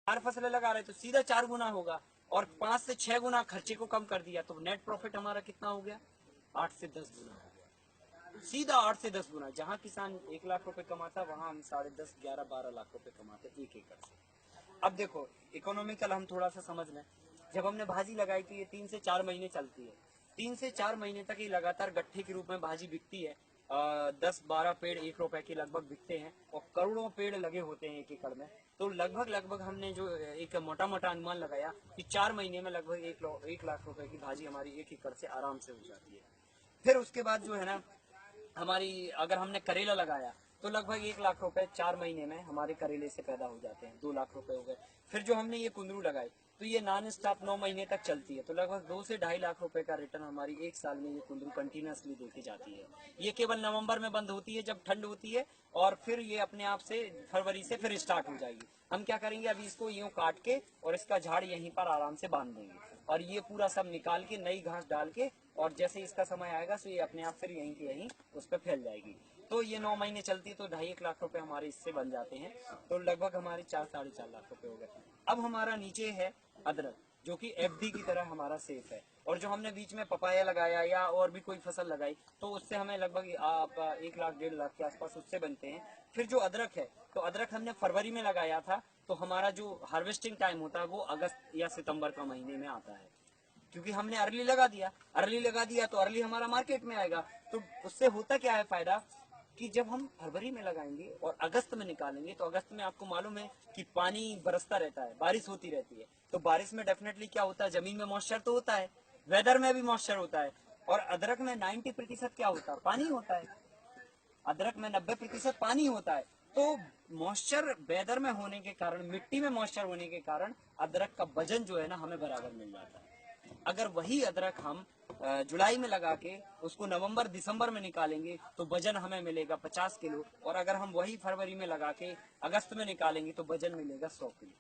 4 फसलें लगा रहे तो सीधा 4 गुना होगा, और 5 से 6 गुना खर्चे को कम कर दिया तो नेट प्रॉफिट हमारा कितना हो गया, 8 से 10 गुना हो गया, सीधा 8 से 10 गुना। जहां किसान 1 लाख रुपए कमाता, वहां हम 10.5, 11, 12 लाख रुपए कमाते 1 एकड़ से। अब देखो इकोनॉमिकल हम थोड़ा सा समझ लें। जब हमने भाजी लगाई थी, ये 3 से 4 महीने चलती है। 3 से 4 महीने तक ये लगातार गट्ठे के रूप में भाजी बिकती है। 10-12 पेड़ 1 रुपए के लगभग बिकते हैं, और करोड़ों पेड़ लगे होते हैं 1 एकड़ में। तो लगभग हमने जो एक मोटा मोटा अनुमान लगाया कि 4 महीने में लगभग 1 लाख रुपए की भाजी हमारी 1 एकड़ से आराम से हो जाती है। फिर उसके बाद जो है ना, हमारी अगर हमने करेला लगाया तो लगभग 1 लाख रुपए 4 महीने में हमारे करेले से पैदा हो जाते हैं, 2 लाख रुपए हो गए। फिर जो हमने ये कुंदरू लगाई तो ये नॉन स्टॉप 9 महीने तक चलती है, तो लगभग 2 से 2.5 लाख रुपए का रिटर्न हमारी 1 साल में ये कुंदरू कंटिन्यूसली देती जाती है। ये केवल नवंबर में बंद होती है जब ठंड होती है, और फिर ये अपने आप से फरवरी से फिर स्टार्ट हो जाएगी। हम क्या करेंगे, अभी इसको यूं काट के और इसका झाड़ यहीं पर आराम से बांध देंगे, और ये पूरा सब निकाल के नई घास डाल के, और जैसे इसका समय आएगा तो ये अपने आप फिर यहीं के यहीं उस पर फैल जाएगी। तो ये 9 महीने चलती है, तो 2.5 लाख रुपए हमारे इससे बन जाते हैं। तो लगभग हमारे 4-4.5 लाख रुपए हो गए। अब हमारा नीचे है अदरक, जो कि एफडी की तरह हमारा सेफ है। और जो हमने बीच में पपाया लगाया या और भी कोई फसल लगाई, तो उससे हमें लगभग आप 1 लाख 1.5 लाख के आसपास उससे बनते हैं। फिर जो अदरक है, तो अदरक हमने फरवरी में लगाया था, तो हमारा जो हार्वेस्टिंग टाइम होता है वो अगस्त या सितंबर का महीने में आता है, क्योंकि हमने अर्ली लगा दिया। तो अर्ली हमारा मार्केट में आएगा। तो उससे होता क्या है फायदा, कि जब हम फरवरी में लगाएंगे और अगस्त में निकालेंगे, तो अगस्त में आपको मालूम है कि पानी बरसता रहता है, बारिश होती रहती है। तो बारिश में डेफिनेटली क्या होता है, जमीन में मॉइस्चर तो होता है, वेदर में भी मॉइस्चर होता है। और अदरक में 90% क्या होता है, पानी होता है। अदरक में 90% पानी होता है। तो मॉइस्चर वेदर में होने के कारण, मिट्टी में मॉइस्चर होने के कारण अदरक का वजन जो है ना हमें बराबर मिल जाता है। अगर वही अदरक हम जुलाई में लगा के उसको नवंबर दिसंबर में निकालेंगे, तो वजन हमें मिलेगा 50 किलो, और अगर हम वही फरवरी में लगा के अगस्त में निकालेंगे तो वजन मिलेगा 100 किलो।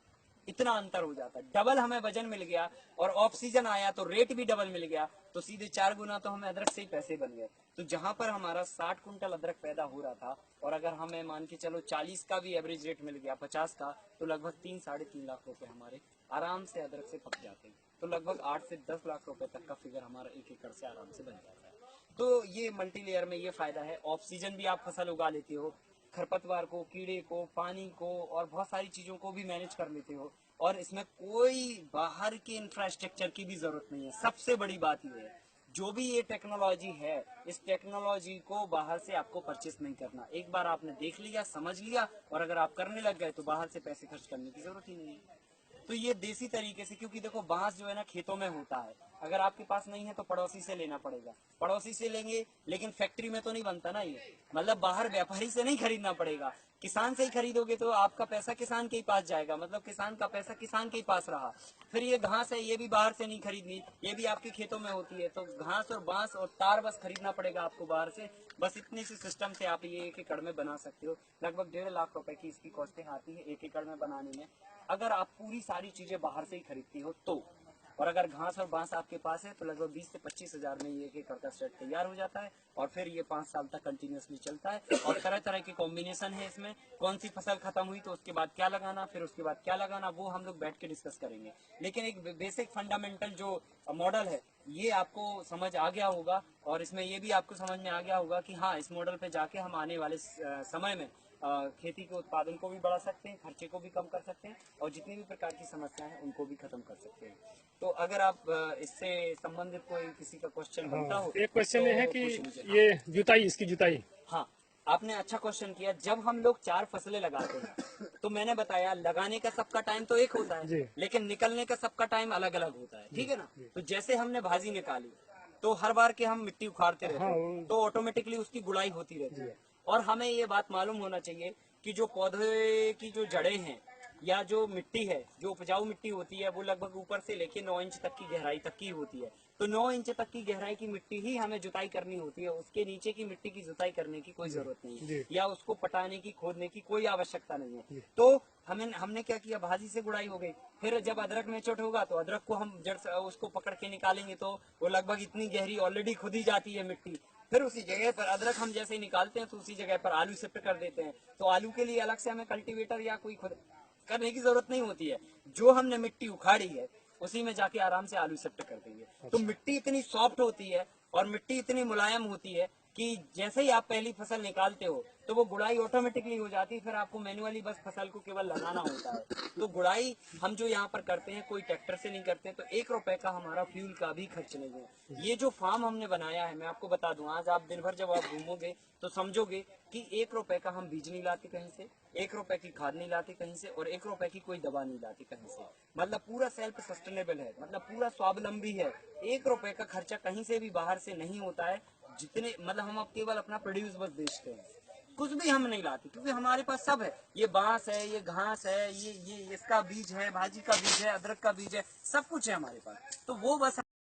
इतना अंतर हो जाता है, डबल हमें वजन मिल गया, और ऑफ सीजन आया तो रेट भी डबल मिल गया, तो सीधे 4 गुना तो हमें अदरक से ही पैसे बन गए। तो जहां पर हमारा 60 कुंटल अदरक पैदा हो रहा था, और अगर हमें मान के चलो 40 का भी एवरेज रेट मिल गया, 50 का, तो लगभग 3-3.5 लाख रुपए हमारे आराम से अदरक से पक जाते हैं। तो लगभग 8 से 10 लाख रुपए तक का फिगर हमारा 1 एकड़ से आराम से बन जाता है। तो ये मल्टी लेयर में ये फायदा है। ऑफ सीजन भी आप फसल उगा लेते हो, खरपतवार को, कीड़े को, पानी को, और बहुत सारी चीजों को भी मैनेज कर लेते हो, और इसमें कोई बाहर के इंफ्रास्ट्रक्चर की भी जरूरत नहीं है। सबसे बड़ी बात यह है, जो भी ये टेक्नोलॉजी है, इस टेक्नोलॉजी को बाहर से आपको परचेस नहीं करना। एक बार आपने देख लिया, समझ लिया, और अगर आप करने लग गए तो बाहर से पैसे खर्च करने की जरूरत ही नहीं है। तो ये देसी तरीके से, क्योंकि देखो बांस जो है ना खेतों में होता है, अगर आपके पास नहीं है तो पड़ोसी से लेना पड़ेगा, पड़ोसी से लेंगे, लेकिन फैक्ट्री में तो नहीं बनता ना ये, मतलब बाहर व्यापारी से नहीं खरीदना पड़ेगा, किसान से ही खरीदोगे तो आपका पैसा किसान के ही पास जाएगा, मतलब किसान का पैसा किसान के ही पास रहा। फिर ये घास है, ये भी बाहर से नहीं खरीदनी, ये भी आपके खेतों में होती है, तो घास और बांस और तार बस खरीदना पड़ेगा आपको बाहर से। बस इतने से सिस्टम से आप ये 1 एकड़ में बना सकते हो। लगभग 1.5 लाख रुपए की इसकी कॉस्टिंग आती है 1 एकड़ में बनाने में, अगर आप पूरी सारी चीजें बाहर से ही खरीदती हो तो। और अगर घास और बांस आपके पास है तो लगभग 20 से 25 हजार में ये 1 एकड़ का सेट तैयार हो जाता है, और फिर ये 5 साल तक कंटिन्यूसली चलता है। और तरह तरह के कॉम्बिनेशन है इसमें, कौन सी फसल खत्म हुई तो उसके बाद क्या लगाना, फिर उसके बाद क्या लगाना, वो हम लोग बैठ के डिस्कस करेंगे। लेकिन एक बेसिक फंडामेंटल जो मॉडल है, ये आपको समझ आ गया होगा, और इसमें ये भी आपको समझ में आ गया होगा कि हाँ, इस मॉडल पे जाके हम आने वाले समय में खेती के उत्पादन को भी बढ़ा सकते हैं, खर्चे को भी कम कर सकते हैं, और जितनी भी प्रकार की समस्याएं हैं उनको भी खत्म कर सकते हैं। तो अगर आप इससे संबंधित कोई किसी का क्वेश्चन बनता हाँ, हो एक क्वेश्चन तो ये है कि पूछ लीजिए। हाँ, ये जुताई, इसकी जुताई। हाँ, आपने अच्छा क्वेश्चन किया। जब हम लोग 4 फसलें लगाते हैं, तो मैंने बताया लगाने का सबका टाइम तो एक होता है, जी लेकिन निकलने का सबका टाइम अलग अलग होता है, जी ठीक है ना। जी। तो जैसे हमने भाजी निकाली, तो हर बार के हम मिट्टी उखाड़ते रहते हाँ हैं, तो ऑटोमेटिकली उसकी गुड़ाई होती रहती जी है। और हमें ये बात मालूम होना चाहिए कि जो पौधे की जो जड़ें हैं, या जो मिट्टी है, जो उपजाऊ मिट्टी होती है, वो लगभग ऊपर से लेके 9 इंच तक की गहराई तक की होती है। तो 9 इंच तक की गहराई की मिट्टी ही हमें जुताई करनी होती है, उसके नीचे की मिट्टी की जुताई करने की कोई जी जरूरत नहीं है, जी या उसको पटाने की, खोदने की कोई आवश्यकता नहीं है। जी तो हमने क्या किया, भाजी से गुड़ाई हो गई। फिर जब अदरक में चोट होगा तो अदरक को हम जड़ से उसको पकड़ के निकालेंगे, तो वो लगभग इतनी गहरी ऑलरेडी खुदी जाती है मिट्टी। फिर उसी जगह पर अदरक हम जैसे ही निकालते हैं, तो उसी जगह पर आलू शिफ्ट कर देते हैं। तो आलू के लिए अलग से हमें कल्टीवेटर या कोई खुद करने की जरूरत नहीं होती है। जो हमने मिट्टी उखाड़ी है उसी में जाके आराम से आलू शिफ्ट कर देंगे। तो मिट्टी इतनी सॉफ्ट होती है और मिट्टी इतनी मुलायम होती है कि जैसे ही आप पहली फसल निकालते हो तो वो गुड़ाई ऑटोमेटिकली हो जाती है, फिर आपको मैन्युअली बस फसल को केवल लगाना होता है। तो गुड़ाई हम जो यहाँ पर करते हैं कोई ट्रैक्टर से नहीं करते, तो 1 रुपए का हमारा फ्यूल का भी खर्च नहीं है। ये जो फार्म हमने बनाया है, मैं आपको बता दूं, आज आप दिन भर जब आप घूमोगे तो समझोगे कि 1 रुपए का हम बीज नहीं लाते कहीं से, 1 रुपए की खाद नहीं लाते कहीं से, और 1 रुपए की कोई दवा नहीं लाते कहीं से। मतलब पूरा सेल्फ सस्टेनेबल है, मतलब पूरा स्वावलंबी है। 1 रुपए का खर्चा कहीं से भी बाहर से नहीं होता है। जितने मतलब हम अब केवल अपना प्रोड्यूस बस बेचते हैं, कुछ भी हम नहीं लाते, क्योंकि हमारे पास सब है। ये बांस है, ये घास है, ये इसका बीज है, भाजी का बीज है, अदरक का बीज है, सब कुछ है हमारे पास। तो वो बस